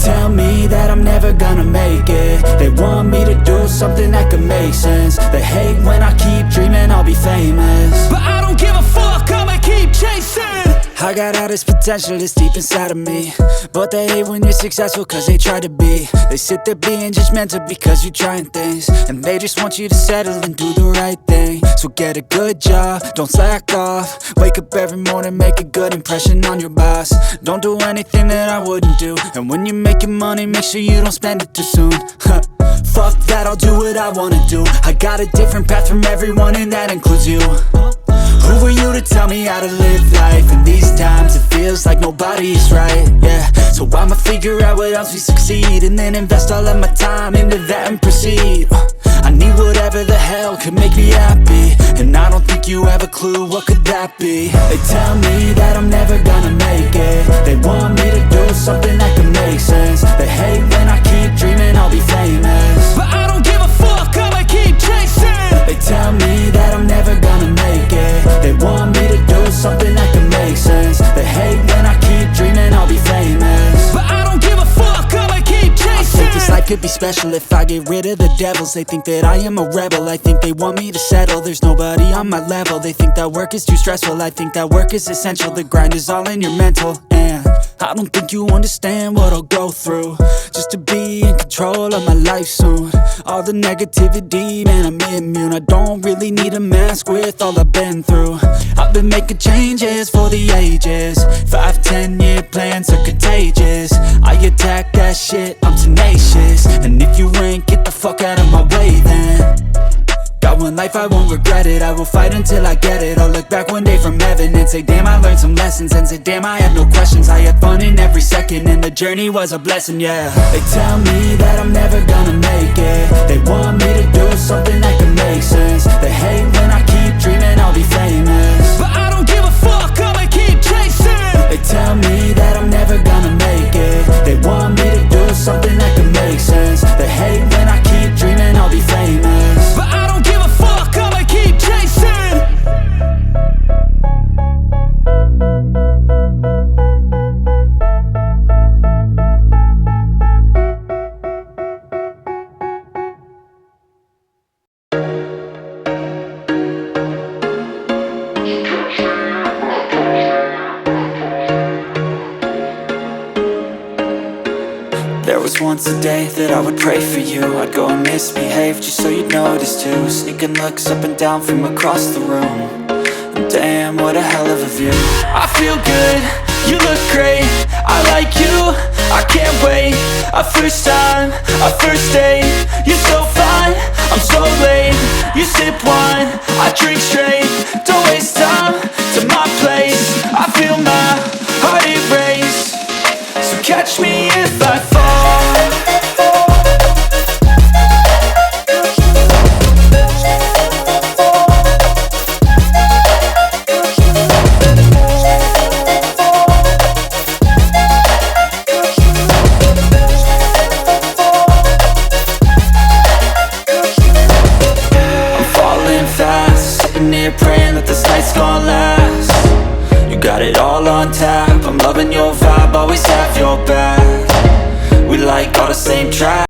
tell me that I'm never gonna make it. They want me to do something that could make sense. They hate when I keep dreaming I'll be famous, but I don't give a fuck, I'ma keep chasing. I got all this potential that's deep inside of me, but they hate when you're successful cause they try to be. They sit there being judgmental because you're trying things, and they just want you to settle and do the right thing. So get a good job, don't slack off. Wake up every morning, make a good impression on your boss. Don't do anything that I wouldn't do, and when you're making money, make sure you don't spend it too soon. Fuck that, I'll do what I wanna do. I got a different path from everyone, and that includes you. Who are you to tell me how to live life? In these times it feels like nobody's right, yeah. So I'ma figure out what else we succeed, and then invest all of my time into that and proceed. I need whatever the hell could make me happy, and I don't think you have a clue what could that be. They tell me that I'm never gonna make it. They want me to do something that could make sense. They hate when I keep dreaming I'll be famous, but I don't give a fuck, I'ma keep chasing. They tell me that I'm never gonna make it. They want me to do something that can make sense. They hate when I keep dreaming I'll be famous, but I don't give a fuck, I'ma keep chasing. I think this life could be special if I get rid of the devils. They think that I am a rebel, I think they want me to settle. There's nobody on my level. They think that work is too stressful, I think that work is essential. The grind is all in your mental, and I don't think you understand what I'll go through just to be in control of my life soon. All the negativity, man, I'm immune. I don't really need a mask with all I've been through. I've been making changes for the ages. 5-10 year plans are contagious. I attack that shit, I'm tenacious. And if you ain't, get the fuck out of my way then. Got one life, I won't regret it. I will fight until I get it. I'll look back one day from heaven and say, damn, I learned some lessons. And say, damn, I had no questions. I had fun in every second, and the journey was a blessing, yeah. They tell me that I'm never gonna make it. They want me to do something that can make sense. They hate when I keep dreaming I'll be famous, but I don't give a fuck, I'ma keep chasing. They tell me that I'm never gonna make it. They want me to do something that can make sense. They hate when I keep dreaming I'll be famous, but I don't give a fuck, I'ma keep chasing. There was once a day that I would pray for you. I'd go and misbehave just so you'd notice too. Sneaking looks up and down from across the room, and damn, what a hell of a view. I feel good, you look great, I like you, I can't wait. A first time, a first date, you're so fine, I'm so late. You sip wine, I drink straight, don't waste time to my place. I feel my heart erase, so catch me if I